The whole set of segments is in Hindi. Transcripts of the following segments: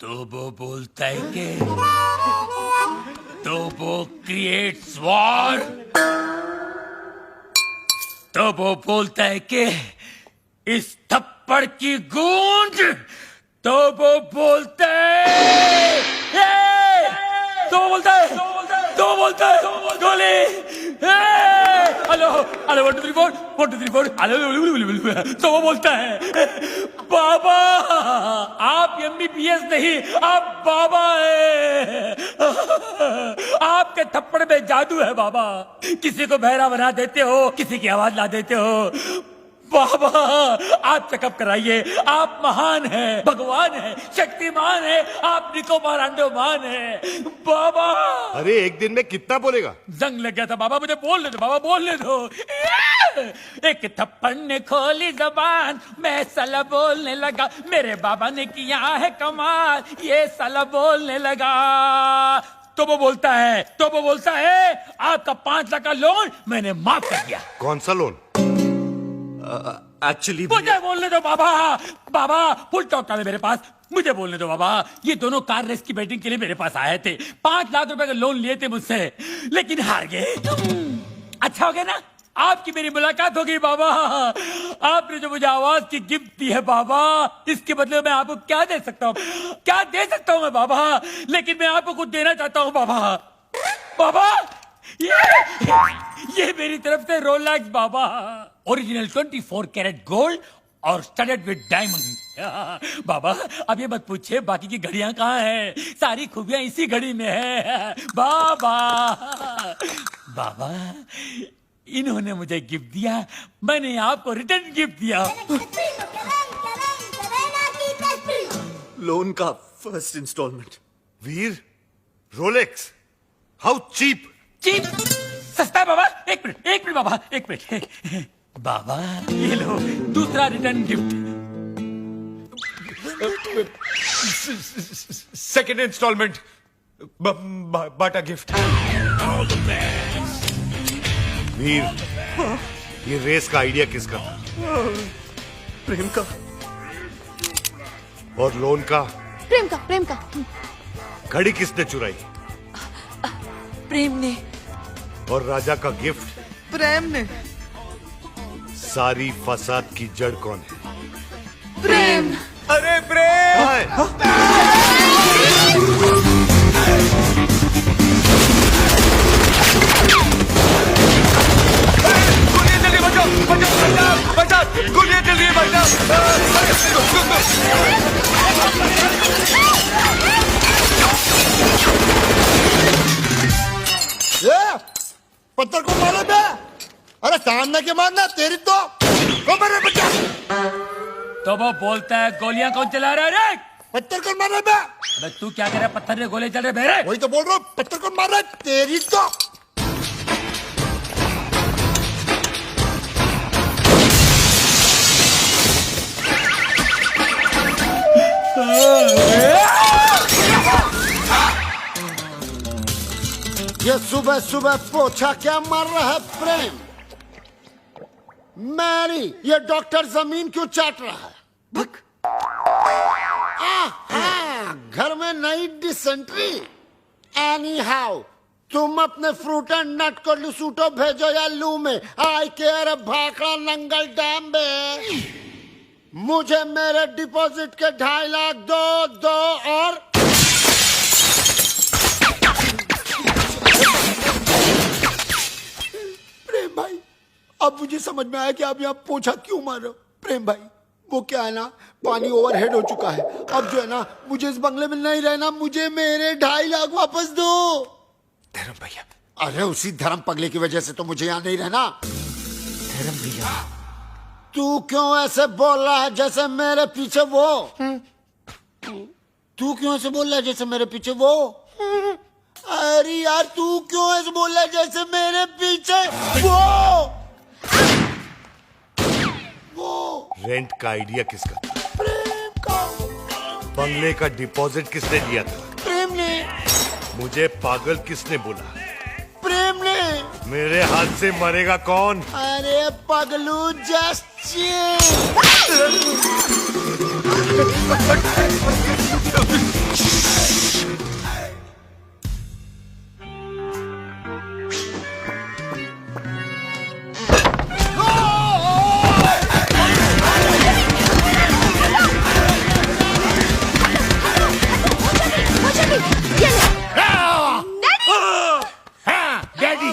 तो वो बोलता है कि तो वो क्रिएट्स वॉर, तो वो बोलता है कि इस थप्पड़ की गूंज, तो वो बोलता है तो बोलता है तो बोलता है गोली, हेलो हेलो 1 2 3 4 1 2 3 4 हेलो, तो वो बोलता है बाबा आप एमबीबीएस नहीं, आप बाबा है, आपके थप्पड़ में जादू है बाबा, किसी को बहरा बना देते हो, किसी की आवाज ला देते हो बाबा, आप चेकअप कराइए, आप महान हैं, भगवान हैं, शक्तिमान हैं, आप निकोबार अंडोमान हैं बाबा। अरे एक दिन में कितना बोलेगा? जंग लग गया था बाबा, मुझे बोलने दो बाबा, बोलने दो। एक थप्पड़ ने खोली जबान, मैं साला बोलने लगा, मेरे बाबा ने किया है कमाल, ये साला बोलने लगा। तो वो बोलता है आपका 5 लाख का लोन मैंने माफ कर दिया। कौन सा लोन? एक्चुअली मुझे बोलने दो बाबा, बाबा फुल टॉक है मेरे पास, मुझे बोलने दो बाबा। ये दोनों कार रेस की बैटिंग के लिए मेरे पास आए थे, 5 लाख रुपए का लोन लिए थे मुझसे, लेकिन हार गए। अच्छा हो गया ना, आपकी मेरी मुलाकात हो गई बाबा, आपने जो मुझे आवाज की गिफ्ट दी है बाबा, इसके बदले मैं आपको क्या दे सकता हूँ, क्या दे सकता हूँ मैं बाबा, लेकिन मैं आपको कुछ देना चाहता हूँ बाबा। बाबा ये मेरी तरफ से रोलेक्स बाबा, ओरिजिनल 24 कैरेट गोल्ड और स्टडेड विद डायमंड। बाबा अब ये मत पूछिए बाकी की घड़ियां कहाँ हैं, सारी खूबियां इसी घड़ी में है बाबा। बाबा इन्होंने मुझे गिफ्ट दिया, मैंने आपको रिटर्न गिफ्ट दिया। लोन का first instalment. Veer, Rolex, how cheap. Cheap सस्ता है बाबा, एक मिनट बाबा, एक मिनट बाबा, ये लो दूसरा रिटर्न गिफ्ट। सेकेंड इंस्टॉलमेंट, बाटा गिफ्ट। वीर, ये रेस का आइडिया किसका था? प्रेम का। और लोन का? प्रेम का। घड़ी किसने चुराई? प्रेम ने। और राजा का गिफ्ट? प्रेम ने। सारी फसाद की जड़ कौन है? प्रेम। अरे प्रेम। कहाँ है? गोलियां जल्दी बचाओ, गोलियां जल्दी पत्थर को मारो बे, अरे सामने के मारना तेरी तो कमर में बचा। तो वो बोलता है गोलियां कौन चला रहा है रे? पत्थर को मारो बे। अबे तू क्या कह रहा है, पत्थर ने गोले चल रहे बेरे? वही तो बोल रहा हूँ, पत्थर को मार रहा है तेरी तो। ये सुबह सुबह पोछा क्या मार रहा है प्रेम? मैरी, ये डॉक्टर जमीन क्यों चाट रहा है? भक। घर में नई डिसेंट्री। एनी हाउ तुम अपने फ्रूट एंड नट को लुसूटो भेजो या लू में, आई केयर भाखड़ा नंगल डैम में। मुझे मेरे डिपॉजिट के 2.5 लाख दो और प्रेम भाई, अब मुझे समझ में आया कि आप यहाँ पोछा क्यों मार रहे हो। प्रेम भाई वो क्या है ना, पानी ओवरहेड हो चुका है, अब जो है ना मुझे इस बंगले में नहीं रहना, मुझे मेरे 2.5 लाख वापस दो। धर्म भैया। अरे उसी धर्म पगले की वजह से तो मुझे यहाँ नहीं रहना। धर्म भैया, तू क्यों ऐसे बोल रहा है जैसे मेरे पीछे वो? तू क्यों ऐसे बोल रहा है जैसे मेरे पीछे वो? अरे यार तू क्यों ऐसे बोल रहा है जैसे मेरे पीछे वो? रेंट का आइडिया किसका था? प्रेम का। बंगले का डिपॉजिट किसने दिया था? प्रेम ने। मुझे पागल किसने बोला? प्रेम ने। मेरे हाथ से मरेगा कौन? अरे पगलू जस्ट डैडी,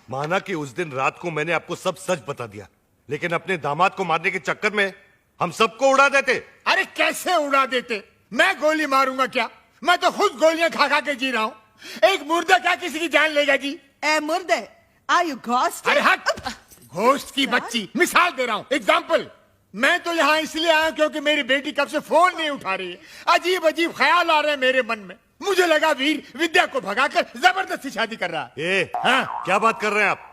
माना कि उस दिन रात को मैंने आपको सब सच बता दिया, लेकिन अपने दामाद को मारने के चक्कर में हम सबको उड़ा देते। अरे कैसे उड़ा देते? मैं गोली मारूंगा क्या? मैं तो खुद गोलियां खा खा के जी रहा हूँ। एक मुर्दा क्या किसी की जान लेगा जी? ए मुर्दे, आर यू घोस्ट? अरे हट! घोस्ट की बच्ची, मिसाल दे रहा हूँ, एग्जाम्पल। मैं तो यहाँ इसलिए आया क्योंकि मेरी बेटी कब से फोन नहीं उठा रही है। अजीब अजीब ख्याल आ रहे हैं मेरे मन में। मुझे लगा वीर विद्या को भगाकर जबरदस्ती शादी कर रहा है। हाँ? क्या बात कर रहे हैं आप?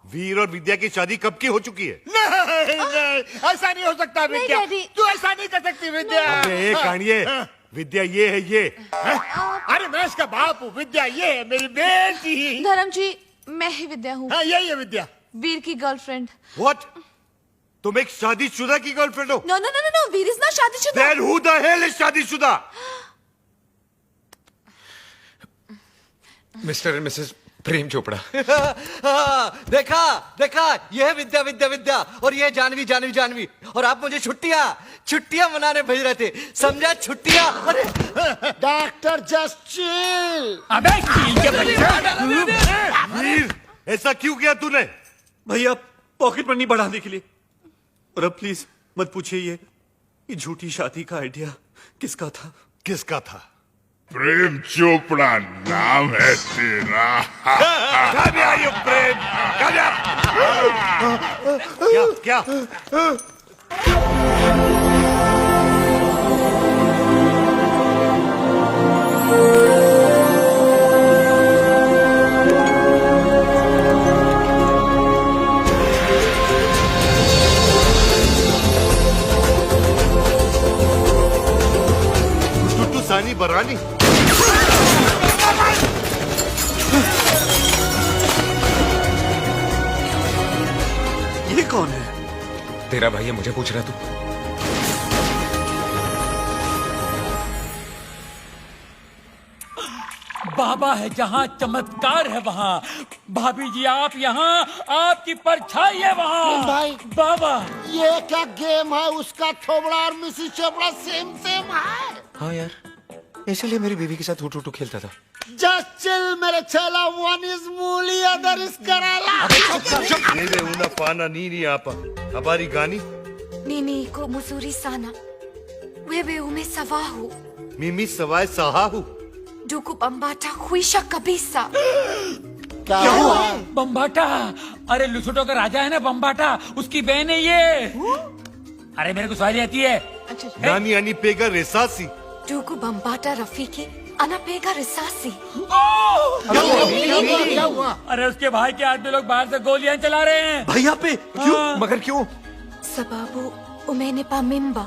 वीर और विद्या की शादी कब की हो चुकी है? नहीं, ऐसा नहीं हो सकता विद्या। डैडी। तू ऐसा नहीं कर सकती विद्या। अबे कानिए, विद्या ये है ये। अरे मैं इसका बाप हूँ, विद्या ये है मेरी बेटी। धर्म जी, मैं ही विद्या हूँ, हाँ यही है विद्या। वीर की गर्लफ्रेंड। What? तुम एक शादीशुदा की गर्लफ्रेंड हो? No no no no, Veer is not शादीशुदा। Then who the hell is शादीशुदा? Mister and Mrs Prem Chopra. देखा देखा, ये है विद्या विद्या विद्या, और ये है जानवी जानवी जानवी, और आप मुझे छुट्टियां मनाने भेज रहे थे, समझा? छुट्टियां। अरे डॉक्टर जस्ट चिल। अबे चील के बच्चा! वीर, ऐसा क्यों किया तूने? भैया पॉकेट मनी बढ़ाने के लिए। और अब प्लीज मत पूछिए ये झूठी शादी का आइडिया किसका था? किसका था? प्रेम चोपड़ा नाम है तेरा। Come here, you Prem! Come here! क्या? टुट्टू सानी बरानी। ये कौन है? तेरा भाई है, मुझे पूछ रहा तू? बाबा है जहाँ चमत्कार है वहाँ। भाभी जी आप यहाँ, आपकी परछाई है वहाँ। भाई। बाबा ये क्या गेम है? उसका थोबड़ा और मिसिस चोपड़ा सेम सेम है। हाँ यार, इसलिए मेरी बीवी के साथ हुटू खेलता था। जस्ट चिल मेरे चेला। वन इज मूली, अदर इज कराला। Neve una pana nini apa. Habari gani? Nini ko musuri sana. Wewe umesawahu. Mimi sawai sahahu. Duku bambata huisha kabisa. क्या हुआ? बम्बाटा, अरे लुसुटो का राजा है ना बम्बाटा, उसकी बहन है ये। अरे मेरे को सवारी आती है। Nani ani pega resasi. Duku bambata rafiki. Anapega risasi. क्या हुआ? अरे उसके भाई के आदमी लोग बाहर से गोलियां चला रहे हैं। भैया पे क्यों? मगर क्यों? Sababu umenipa mimba.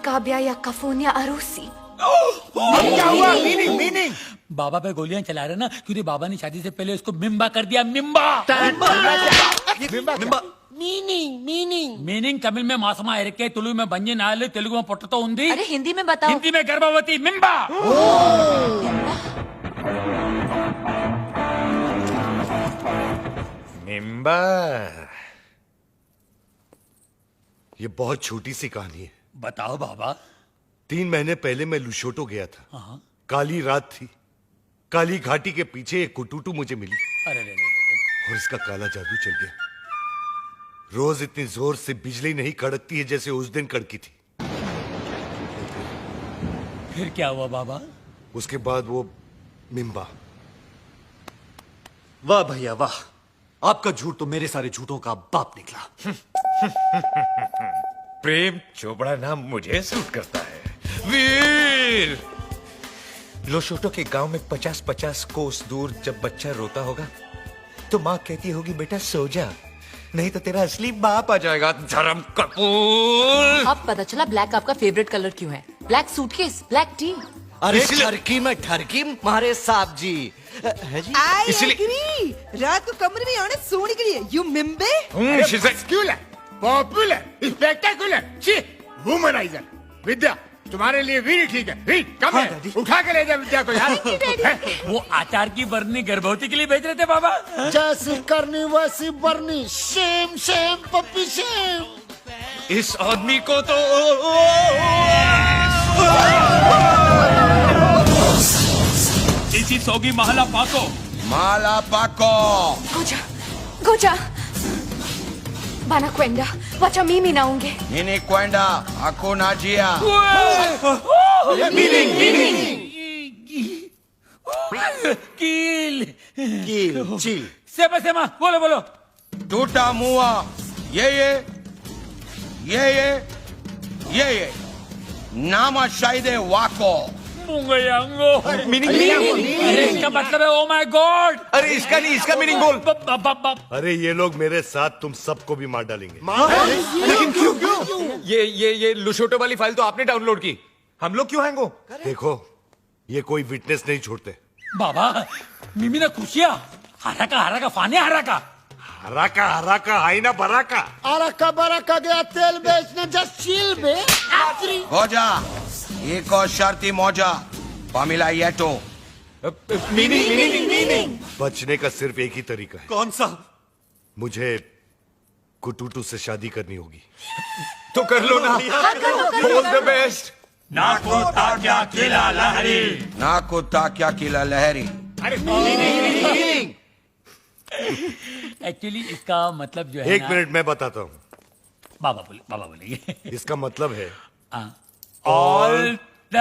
Kabya ya kafunya arusi. क्या हुआ? मीनिंग बाबा पे गोलियां चला रहे ना, क्योंकि बाबा ने शादी से पहले उसको मिम्बा कर दिया। मिम्बा मीनिंग मीनिंग तमिल में मासमा इरके, तुलु में बंजी नाले, तेलुगु में पोटतो उंदी, अरे हिंदी में बताओ। हिंदी में गर्भवती। मिम्बा। मिम्बा। ये बहुत छोटी सी कहानी है। बताओ बाबा। 3 महीने पहले मैं लुशोटो गया था। काली रात थी। काली घाटी के पीछे एक कुटुटू मुझे मिली अरे ले। और इसका काला जादू चल गया। रोज इतनी जोर से बिजली नहीं कड़कती है जैसे उस दिन कड़की थी। फिर क्या हुआ बाबा? उसके बाद वो मिम्बा। वाह भैया वाह, आपका झूठ तो मेरे सारे झूठों का बाप निकला। प्रेम चोपड़ा नाम मुझे सूट करता है। वीर, लोशोटो के गांव में 50-50 कोस दूर जब बच्चा रोता होगा तो माँ कहती होगी बेटा सो जा, नहीं तो तेरा असली बाप आ जाएगा। धर्म कपूर। अब पता चला ब्लैक आपका फेवरेट कलर क्यों है। Black suitcase, black T. अरे ठरकी में ठरकी मारे साहब जी है जी। I इसलिए- agree. रात को कमरे में आने सोने के लिए यू मिम्बे। Popular, spectacular. छी, वुमनाइजर। विद्या, तुम्हारे लिए वीर ठीक है। वीर, कम हाँ, है। डैडी। उठा के ले जा विद्या को यार। वो आचार की बरनी गर्भवती के लिए भेज रहे थे बाबा। जैसी करनी वैसी बरनी, शेम शेम पप्पी शेम। इस आदमी को तो इसी सोगी महला पाको। Mala Paco! Goja, Goja. Banakwenda, wacha mimi naonge. Nini kwenda? Hakuna njia. कील Kill, chill. सेमा सेमा बोलो बोलो। Tutamua. Yeye. Nama shahide wako. मुंगयांगो अरे इसका मतलब है ओ माय गॉड। अरे इसका नहीं, इसका मीनिंग बोल। अरे ये लोग मेरे साथ तुम सबको भी मार डालेंगे। लेकिन क्यों? ये लुशोटो वाली फाइल तो आपने डाउनलोड की, हम लोग क्यों हैंग हो? देखो, ये कोई विटनेस नहीं छोड़ते। बाबा मिमी ना खुशिया हरा का फाने हरा हराका हाई ना बराका। अरका बरका गया तेल बेचने, जस्ट चिल बे। Goja. Iko sharti moja. Pamela yeto. Meaning बचने का सिर्फ एक ही तरीका है, कौन सा? मुझे कुटूटू से शादी करनी होगी। तो कर लो ना। All the best. Naku takya kila lahari. Actually इसका मतलब जो है एक ना- मिनट मैं बताता हूँ। बाबा बोलेंगे इसका मतलब है ऑल द